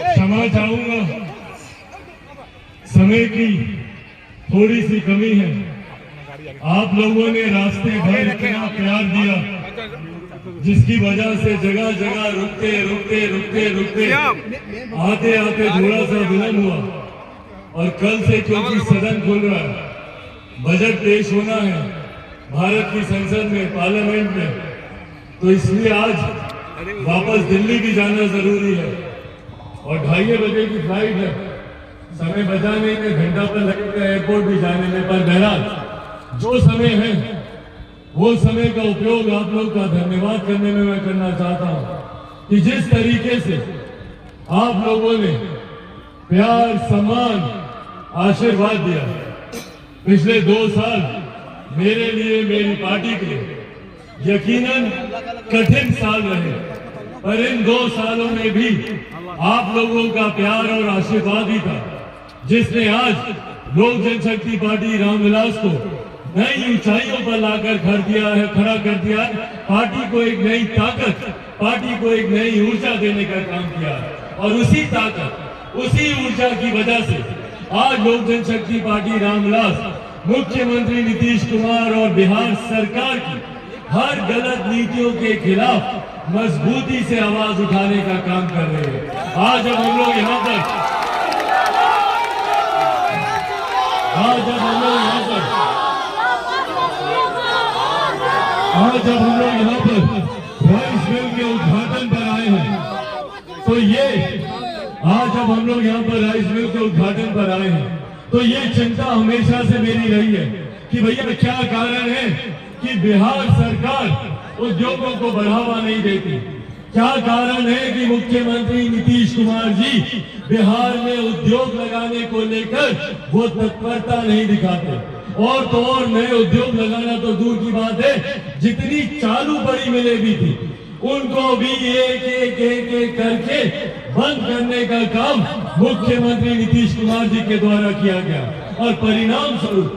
क्षमा चाहूंगा, समय की थोड़ी सी कमी है। आप लोगों ने रास्ते भर इतना प्यार दिया जिसकी वजह से जगह जगह रुकते रुकते रुकते रुकते आते आते थोड़ा सा विलंब हुआ। और कल से क्योंकि सदन खुल रहा है, बजट पेश होना है भारत की संसद में, पार्लियामेंट में, तो इसलिए आज वापस दिल्ली भी जाना जरूरी है। और 2:30 बजे की फ्लाइट है, समय बचाने में घंटा पर लगेगा एयरपोर्ट भी जाने में। पर बहरहाल जो समय है वो समय का उपयोग आप लोग का धन्यवाद करने में मैं करना चाहता हूं कि जिस तरीके से आप लोगों ने प्यार, सम्मान, आशीर्वाद दिया पिछले 2 साल मेरे लिए, मेरी पार्टी के लिए यकीनन कठिन साल रहे, पर इन 2 सालों में भी आप लोगों का प्यार और आशीर्वाद ही था जिसने आज लोक जनशक्ति पार्टी रामविलास को नई ऊंचाइयों पर लाकर खड़ा कर दिया है। पार्टी को एक नई ताकत, पार्टी को एक नई ऊर्जा देने का काम किया है। और उसी ताकत, उसी ऊर्जा की वजह से आज लोक जनशक्ति पार्टी रामविलास मुख्यमंत्री नीतीश कुमार और बिहार सरकार की हर गलत नीतियों के खिलाफ मजबूती से आवाज उठाने का काम कर रहे हैं। आज जब हम लोग यहाँ पर राइस मिल के उद्घाटन पर आए हैं, तो ये चिंता हमेशा से मेरी रही है कि भैया क्या कारण है कि बिहार सरकार उद्योगों को बढ़ावा नहीं देती। क्या कारण है कि मुख्यमंत्री नीतीश कुमार जी बिहार में उद्योग लगाने को लेकर वो तत्परता नहीं दिखाते। और तो और नए उद्योग लगाना तो दूर की बात है, जितनी चालू बड़ी मिलें भी थी उनको भी एक एक एक एक करके बंद करने का काम मुख्यमंत्री नीतीश कुमार जी के द्वारा किया गया। और परिणाम स्वरूप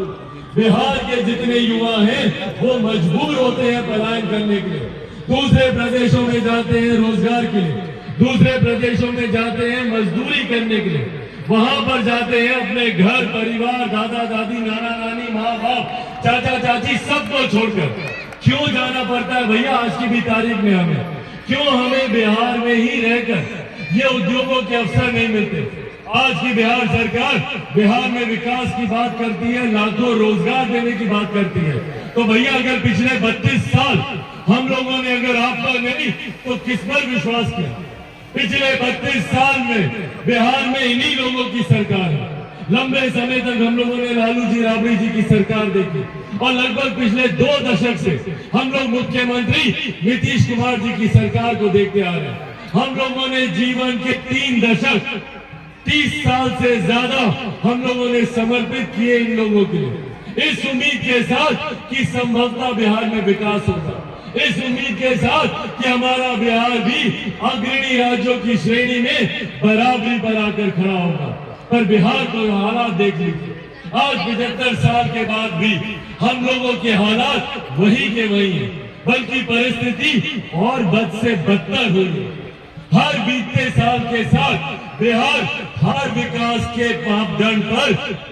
बिहार के जितने युवा हैं वो मजबूर होते हैं पलायन करने के लिए, दूसरे प्रदेशों में जाते हैं रोजगार के लिए, दूसरे प्रदेशों में जाते हैं मजदूरी करने के लिए, वहां पर जाते हैं अपने घर परिवार, दादा दादी, नाना नानी, माँ बाप, चाचा चाची सबको छोड़कर। क्यों जाना पड़ता है भैया आज की भी तारीख में हमें? क्यों हमें बिहार में ही रहकर ये उद्योगों के अवसर नहीं मिलते? आज की बिहार सरकार बिहार में विकास की बात करती है, लाखों रोजगार देने की बात करती है। तो भैया अगर पिछले 32 साल हम लोगों ने अगर आप पर नहीं तो किस पर विश्वास किया? पिछले 32 साल में बिहार में इन्हीं लोगों की सरकार है। लंबे समय तक हम लोगों ने लालू जी, राबड़ी जी की सरकार देखी और लगभग पिछले 2 दशक से हम लोग मुख्यमंत्री नीतीश कुमार जी की सरकार को देखते आ रहे हैं। हम लोगों ने जीवन के 3 दशक 30 साल से ज्यादा हम लोगों ने समर्पित किए इन लोगों के लिए, इस उम्मीद के साथ कि संभवतः बिहार में विकास होगा, इस उम्मीद के साथ कि हमारा बिहार भी अग्रणी राज्यों की श्रेणी में बराबरी पर आकर खड़ा होगा। पर बिहार को हालात देख लीजिए, आज 75 साल के बाद भी हम लोगों के हालात वही के वही हैं, बल्कि परिस्थिति और बद से बदतर हुई है। हर बीतते साल के साथ बिहार हर विकास के मापदंड पर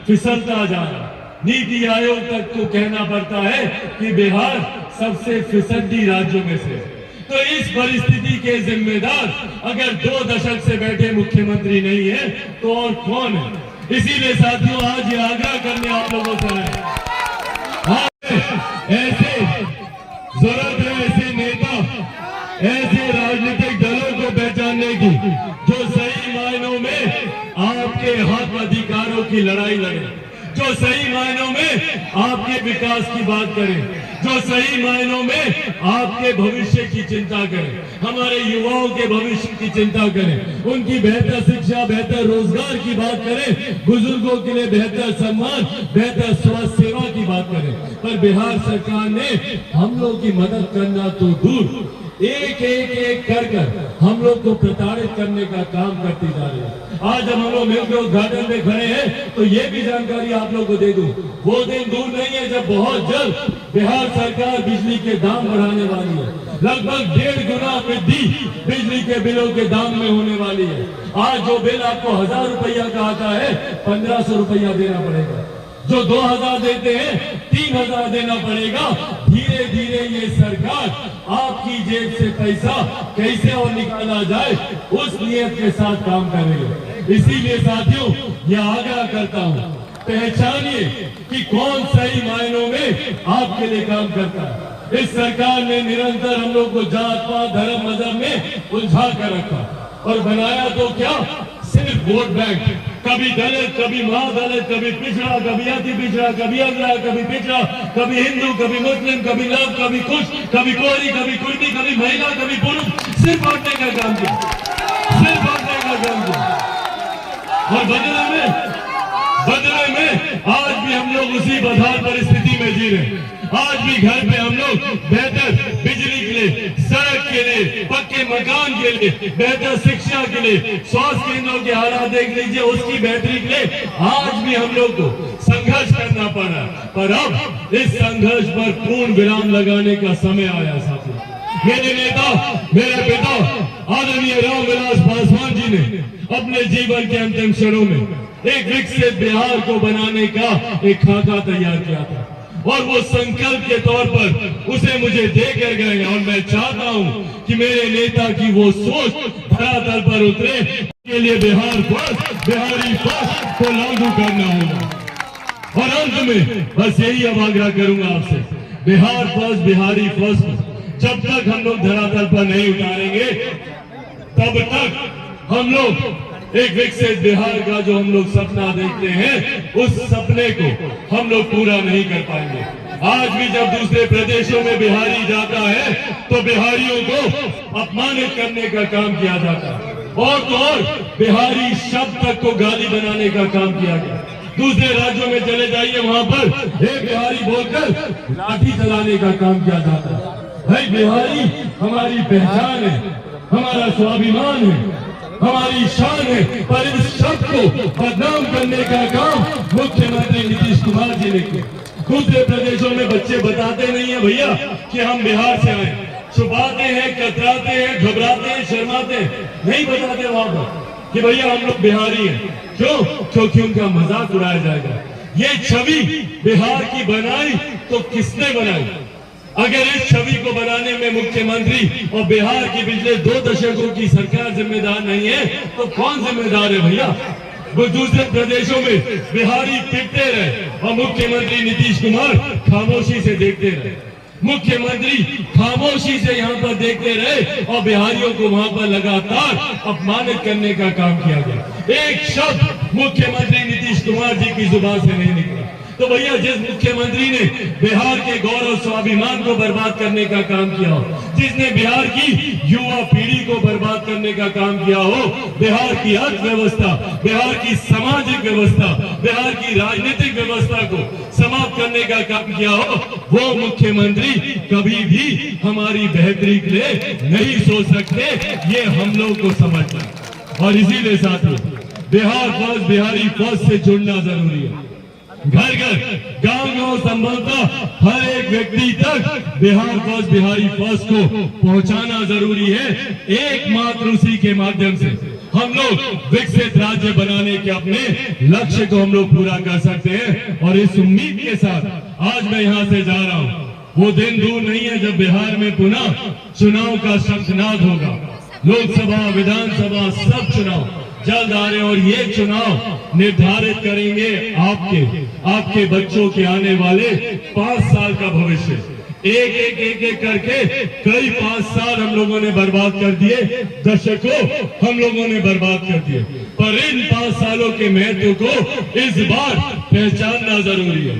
फिसलता जा रहा है। नीति आयोग तक तो कहना पड़ता है कि बिहार सबसे फिसड्डी राज्यों में से। तो इस परिस्थिति के जिम्मेदार अगर 2 दशक से बैठे मुख्यमंत्री नहीं है तो और कौन है? इसीलिए साथियों आज ये आग्रह करने आप लोगों से आए, ऐसे जरूरत है ऐसे नेता, ऐसे राजनीतिक दलों को पहचानने की जो सही मायनों में आपके हक अधिकारों की लड़ाई लड़े, जो सही मायनों में आपके विकास की बात करें, जो सही मायनों में आपके भविष्य की चिंता करें, हमारे युवाओं के भविष्य की चिंता करें, उनकी बेहतर शिक्षा, बेहतर रोजगार की बात करें, बुजुर्गों के लिए बेहतर सम्मान, बेहतर स्वास्थ्य सेवा की बात करें। पर बिहार सरकार ने हम लोग की मदद करना तो दूर, एक एक एक कर हम लोग को प्रताड़ित करने का काम करती जा रही है। आज हम लोग मिलकर उद्घाटन में खड़े हैं तो ये भी जानकारी आप लोग को दे दूं, वो दिन दूर नहीं है जब बहुत जल्द बिहार सरकार बिजली के दाम बढ़ाने वाली है। लगभग 1.5 गुना वृद्धि बिजली के बिलों के दाम में होने वाली है। आज जो बिल आपको 1000 रुपया का आता है 1500 रुपया देना पड़ेगा, जो 2000 देते हैं 3000 देना पड़ेगा। धीरे धीरे ये सरकार आपकी जेब से पैसा कैसे और निकाला जाए उस नियत के साथ काम करेगी। इसीलिए साथियों ये आग्रह करता हूँ, पहचानिए कि कौन सही मायनों में आपके लिए काम करता है। इस सरकार ने निरंतर हम लोग को जात पात धर्म मजहब में उलझा कर रखा और बनाया तो क्या, सिर्फ वोट बैंक। कभी दलित, कभी महादलित, कभी पिछड़ा, कभी अति पिछड़ा, कभी अगला, कभी पिछड़ा, कभी हिंदू, कभी मुस्लिम, कभी लव, कभी कुछ, कभी कोरी, कभी कुर्मी, कभी महिला, कभी पुरुष। सिर्फ बांटने का काम किया, सिर्फ बांटने का काम किया। और बदले में आज भी हम लोग उसी बदहाल परिस्थिति में जी रहे हैं। आज भी घर पे हम लोग बेहतर बिजली के लिए, सड़क के लिए, पक्के मकान के लिए, बेहतर शिक्षा के लिए, स्वास्थ्य केंद्रों के हालात देख लीजिए, उसकी बेहतरी के लिए आज भी हम लोग को संघर्ष करना पड़ा। पर अब इस संघर्ष पर पूर्ण विराम लगाने का समय आया साथियों। मेरे नेता, मेरे पिता आदरणीय रामविलास पासवान जी ने अपने जीवन के अंतिम क्षणों में एक विकसित बिहार को बनाने का एक खाका तैयार किया था और वो संकल्प के तौर पर उसे मुझे देकर गए। और मैं चाहता हूं कि मेरे नेता की वो सोच धरातल पर उतरे, के लिए बिहार फर्स्ट, बिहारी फर्स्ट को लागू करना होगा। और अंत में बस यही अब आग्रह करूंगा आपसे, बिहार फर्स्ट, बिहारी फर्स्ट जब तक हम लोग धरातल पर नहीं उतारेंगे तब तक हम लोग एक विकसित बिहार का जो हम लोग सपना देखते हैं उस सपने को हम लोग पूरा नहीं कर पाएंगे। आज भी जब दूसरे प्रदेशों में बिहारी जाता है तो बिहारियों को अपमानित करने का काम किया जाता है और तो और बिहारी शब्द तक को गाली बनाने का काम किया गया। दूसरे राज्यों में चले जाइए, वहां पर एक बिहारी बोलकर लाठी चलाने का काम किया जाता है। भाई बिहारी हमारी पहचान है, हमारा स्वाभिमान है, हमारी शान है, पर इस शब्द को बदनाम करने का काम मुख्यमंत्री नीतीश कुमार जी ने किया। दूसरे प्रदेशों में बच्चे बताते नहीं है भैया कि हम बिहार से आए, छुपाते हैं, कतराते हैं, घबराते हैं, शर्माते हैं, नहीं बताते वहां पर कि भैया हम लोग बिहारी हैं। क्यों? क्योंकि उनका मजाक उड़ाया जाएगा। ये छवि बिहार की बनाई तो किसने बनाई? अगर इस छवि को बनाने में मुख्यमंत्री और बिहार की पिछले 2 दशकों की सरकार जिम्मेदार नहीं है तो कौन जिम्मेदार है भैया? वो दूसरे प्रदेशों में बिहारी पिटते रहे और मुख्यमंत्री नीतीश कुमार खामोशी से देखते रहे। मुख्यमंत्री खामोशी से यहाँ पर देखते रहे और बिहारियों को वहां पर लगातार अपमानित करने का काम किया गया। एक शब्द मुख्यमंत्री नीतीश कुमार जी की जुबान से नहीं निकला। तो भैया जिस मुख्यमंत्री ने बिहार के गौरव स्वाभिमान को बर्बाद करने का काम किया हो, जिसने बिहार की युवा पीढ़ी को बर्बाद करने का काम किया हो, बिहार की अर्थव्यवस्था, बिहार की सामाजिक व्यवस्था, बिहार की राजनीतिक व्यवस्था को समाप्त करने का काम किया हो, वो मुख्यमंत्री कभी भी हमारी बेहतरी के लिए नहीं सोच सकते। ये हम लोग को समझना और इसीलिए साथियों बिहार फर्स्ट, बिहारी फर्स्ट से जुड़ना जरूरी है। घर घर, गांव गांव संभवतः हर एक व्यक्ति तक बिहार फर्स्ट, बिहारी फर्स्ट को पहुंचाना जरूरी है। एकमात्र उसी के माध्यम से हम लोग विकसित राज्य बनाने के अपने लक्ष्य को हम लोग पूरा कर सकते हैं। और इस उम्मीद के साथ आज मैं यहाँ से जा रहा हूँ। वो दिन दूर नहीं है जब बिहार में पुनः चुनाव का शंखनाद होगा। लोकसभा, विधानसभा सब चुनाव जल्द आ रहे हैं और ये चुनाव निर्धारित करेंगे आपके बच्चों के आने वाले 5 साल का भविष्य। एक करके कई 5 साल हम लोगों ने बर्बाद कर दिए, दशकों हम लोगों ने बर्बाद कर दिए, पर इन 5 सालों के महत्व को इस बार पहचानना जरूरी है।